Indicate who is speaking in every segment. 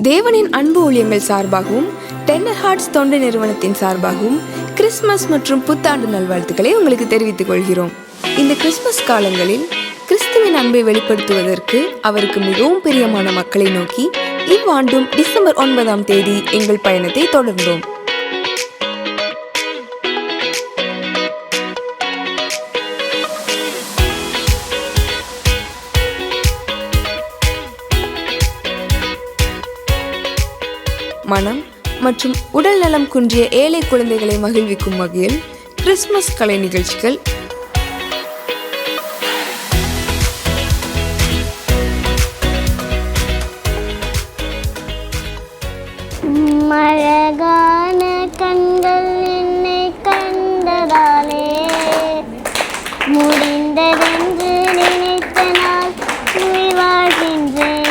Speaker 1: தேவனின் அன்பு ஊழியங்கள் சார்பாகவும் டெண்டர் ஹார்ட்ஸ் தொண்டு நிறுவனத்தின் சார்பாகவும் கிறிஸ்துமஸ் மற்றும் புத்தாண்டு நல்வாழ்த்துக்களை உங்களுக்கு தெரிவித்துக் கொள்கிறோம். இந்த கிறிஸ்துமஸ் காலங்களில் கிறிஸ்துவின் அன்பை வெளிப்படுத்துவதற்கு அவருக்கு மிகவும் பிரியமான மக்களை நோக்கி இவ்வாண்டும் டிசம்பர் 9 எங்கள் பயணத்தை தொடர்ந்தோம். மனம் மற்றும் உடல் நலம் குன்றிய ஏழை குழந்தைகளை மகிழ்விக்கும் வகையில் கிறிஸ்துமஸ் கலை நிகழ்ச்சிகள்,
Speaker 2: அழகான கண்கள் என்னை கண்டதாலே முடிந்ததென்று நினைத்த நாள் வாழ்கின்றேன்.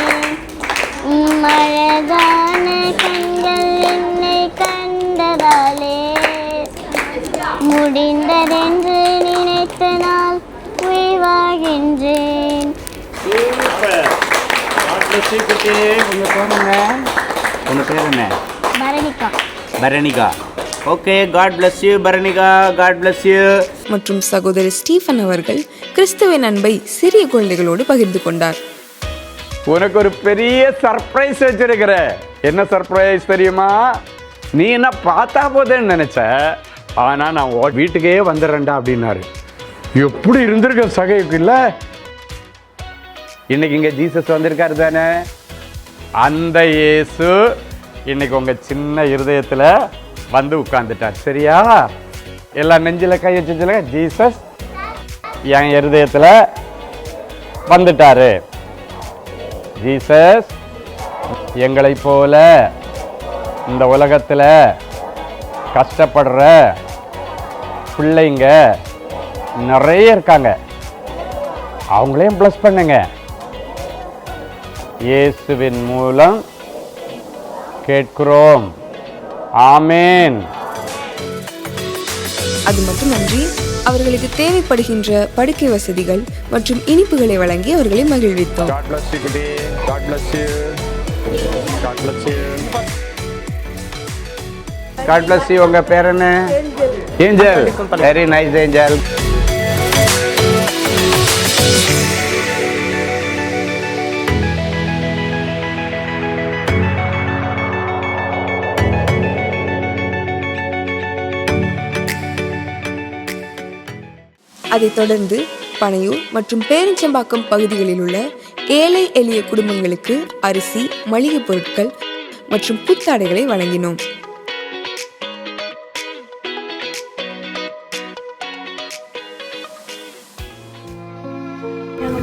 Speaker 2: அழகான கண்கள் என்னை கண்டதாலே முடிந்ததென்று நினைத்த நாள் வாழ்கின்றேன்.
Speaker 3: உங்கள் பேர் என்ன?
Speaker 2: Bharanika.
Speaker 3: Bharanika. Okay, God bless you Bharanika, God bless you.
Speaker 1: மற்றும் சகோதரி ஸ்டீஃபன் அவர்கள் கிறிஸ்துவின் அன்பை சிறிய குழந்தைகளோடு பகிர்ந்து கொண்டார்.
Speaker 4: உனக்கு ஒரு பெரிய சர்ப்ரைஸ் வச்சிருக்கிற. என்ன சர்ப்ரைஸ் தெரியுமா? நீ என்ன பார்த்தா போதேன்னு நினைச்ச, ஆனா நான் வீட்டுக்கே வந்துடுறேன்டா அப்படின்னாரு. எப்படி இருந்திருக்க சகைக்கு இல்ல? இன்னைக்கு இங்க ஜீசஸ் வந்திருக்காரு தானே? அந்த இயேசு இன்னைக்கு உங்க சின்ன இருதயத்துல வந்து உட்கார்ந்துட்டார். சரியா? எல்லாம் நெஞ்சில கை வச்சு சொல்லுங்க, ஜீசஸ் என் இருதயத்துல வந்துட்டாரு. ஜீசஸ் எங்களை போல இந்த உலகத்துல கஷ்டப்படுற பிள்ளைங்க நிறைய இருக்காங்க, அவங்களையும் ப்ளஸ் பண்ணுங்க. இயேசுவின் மூலம் கேட்கிறோம். ஆமேன்.
Speaker 1: அது மட்டுமன்றி அவர்களுக்கு தேவைப்படுகின்ற படுக்கை வசதிகள் மற்றும் இனிப்புகளை வழங்கி அவர்களை மகிழ்வித்தோம்.
Speaker 4: God bless you. உங்க பேர் என்ன? ஏஞ்சல். Very nice angel.
Speaker 1: அதைத் தொடர்ந்து பனையூர் மற்றும் பேரிச்சம்பாக்கம் பகுதிகளில் உள்ள ஏழை எளிய குடும்பங்களுக்கு அரிசி, மளிகை பொருட்கள் மற்றும் புத்தாடைகளை வழங்கினோம்.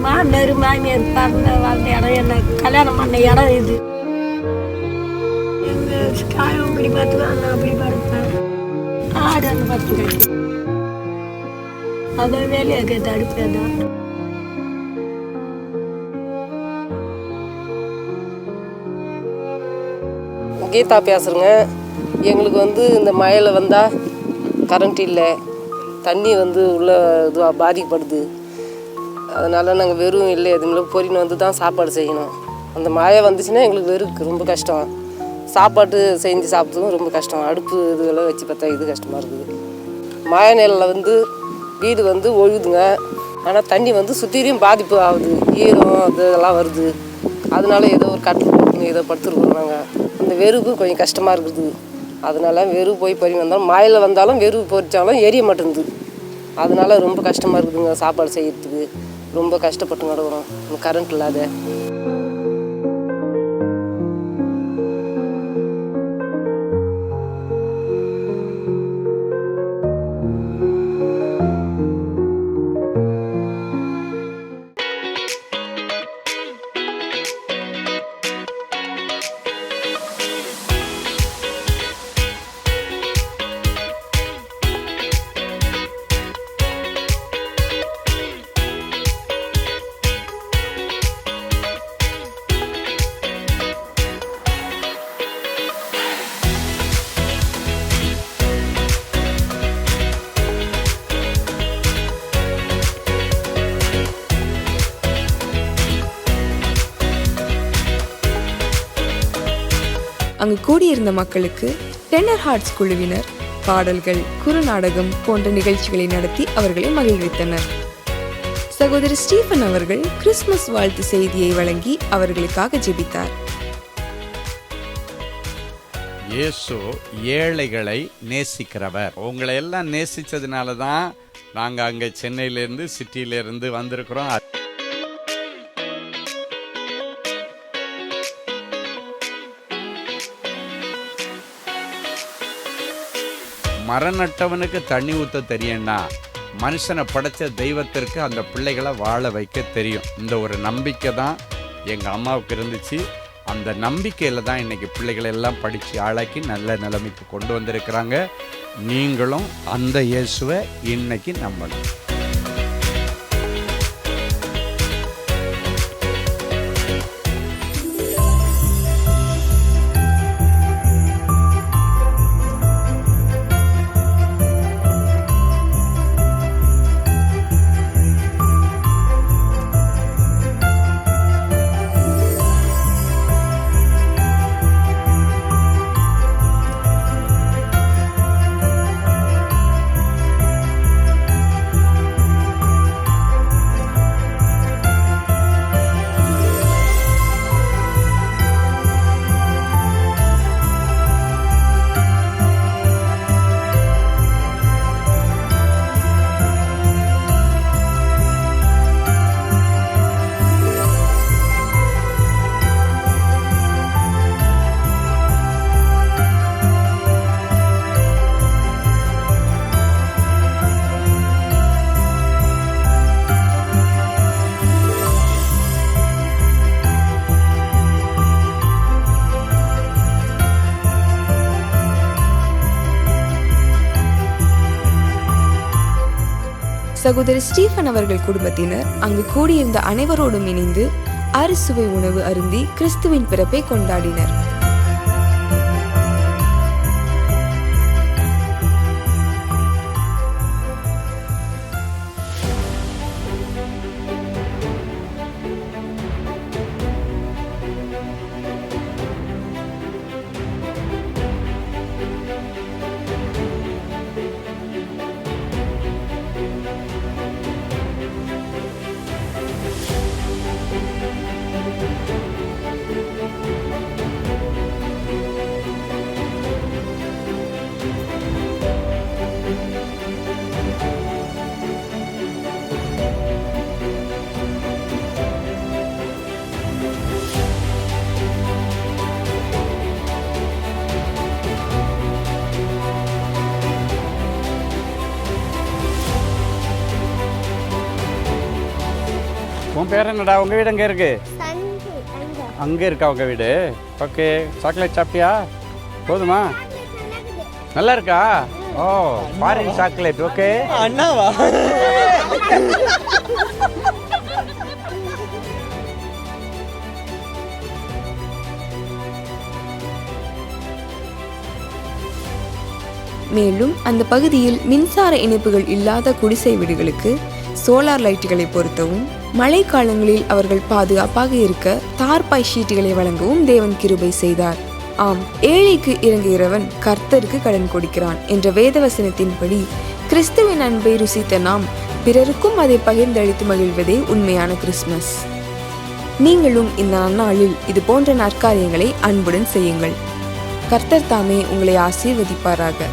Speaker 5: மாமனார் மாமியார் பிறந்த வாழ்ந்த இடம், என்ன கல்யாணம் பண்ண இடம் இது. எங்கள் காயம் இப்படி பார்த்துக்கலாம், நான் அப்படி பார்ப்பேன். ஆடு அந்த பார்த்துக்கிறேன். அதான் வேலையை கேட்டு அடுப்பேன் தான்.
Speaker 6: கீதா பேசுகிறேங்க. எங்களுக்கு இந்த மழையில் வந்தால் கரண்ட் இல்லை, தண்ணி உள்ள இதுவாக பாதிக்கப்படுது. அதனால் நாங்கள் வெறும் இல்லை எதுவும் பொறின்னு தான் சாப்பாடு செய்யணும். அந்த மழை வந்துச்சுன்னா எங்களுக்கு வெறுக்கு ரொம்ப கஷ்டம். சாப்பாட்டு செஞ்சு சாப்பிட்றதும் ரொம்ப கஷ்டம். அடுப்பு இதுவெல்லாம் வச்சு பார்த்தா இது கஷ்டமாக இருக்குது. மழை நேரில் வீடு ஒழுகுதுங்க, ஆனால் தண்ணி சுற்றியும் பாதிப்பு ஆகுது. ஈரம் இதெல்லாம் வருது. அதனால ஏதோ ஒரு கட்டில் போட்டு ஏதோ படுத்துருக்கோம் நாங்கள். அந்த வெறுப்பு கொஞ்சம் கஷ்டமாக இருக்குது. அதனால வெறுவு போய் பொறி வந்தாலும் மழையில் வந்தாலும் வெறுவு பொறிச்சாலும் எரிய மாட்டேங்குது. அதனால ரொம்ப கஷ்டமாக இருக்குதுங்க. சாப்பாடு செய்யறதுக்கு ரொம்ப கஷ்டப்பட்டு நடக்கிறோம் கரண்ட் இல்லாத.
Speaker 1: அங்கு கூடியிருந்த மக்களுக்கு டெண்டர் ஹார்ட்ஸ் குழுவினர் பாடல்கள், குறுநாடகம் போன்ற நிகழ்ச்சிகளை நடத்தி அவர்களை மகிழ்வித்தனர். சகோதரர் ஸ்டீஃபன் அவர்கள் கிறிஸ்துமஸ் வாழ்த்து செய்தியை வழங்கி அவர்களுக்காக ஜெபித்தார்.
Speaker 4: இயேசு ஏழைகளை நேசிக்கிறவர். உங்களை எல்லாம் நேசிச்சதுனால தான் நாங்கள் அங்கே சென்னையிலேருந்து சிட்டியிலேருந்து வந்திருக்கிறோம். மரநட்டவனுக்கு தண்ணி ஊற்ற தெரியும்னா மனுஷனை படைச்ச தெய்வத்திற்கு அந்த பிள்ளைகளை வாழ வைக்க தெரியும். இந்த ஒரு நம்பிக்கை தான் எங்கள் அம்மாவுக்கு இருந்துச்சு. அந்த நம்பிக்கையில் தான் இன்றைக்கி பிள்ளைகளை எல்லாம் படித்து ஆளாக்கி நல்ல நிலைமைக்கு கொண்டு வந்திருக்கிறாங்க. நீங்களும் அந்த இயேசுவை இன்னைக்கு நம்பணும்.
Speaker 1: சகோதரர் ஸ்டீஃபன் அவர்கள் குடும்பத்தினர் அங்கு கூடியிருந்த அனைவரோடும் இணைந்து அறுசுவை உணவு அருந்தி கிறிஸ்துவின் பிறப்பை கொண்டாடினர்.
Speaker 4: உன் பேர் என்னடா? உங்கள் வீடு எங்கே இருக்கு? அங்கே இருக்கா உங்கள் வீடு? ஓகே. சாக்லேட் சாப்பிட்டியா? போதுமா? நல்லா இருக்கா? ஓ, ஃபாரின் சாக்லேட். ஓகே.
Speaker 7: அண்ணாவா?
Speaker 1: மேலும் அந்த பகுதியில் மின்சார இணைப்புகள் இல்லாத குடிசை வீடுகளுக்கு சோலார் லைட்டுகளை பொருத்தவும், மழை காலங்களில் அவர்கள் பாதுகாப்பாக இருக்க தார்பாய் ஷீட்டுகளை வழங்கவும் தேவன் கிருபை செய்தார். ஆம், ஏழைக்கு இறங்குகிறவன் கர்த்தருக்கு கடன் கொடுக்கிறான் என்ற வேதவசனத்தின்படி கிறிஸ்துவின் அன்பை ருசித்த நாம் பிறருக்கும் அதை பகிர்ந்தளித்து மகிழ்வதே உண்மையான கிறிஸ்துமஸ். நீங்களும் இந்த நன்னாளில் இது போன்ற நற்காரியங்களை அன்புடன் செய்யுங்கள். கர்த்தர் தாமே உங்களை ஆசீர்வதிப்பாராக.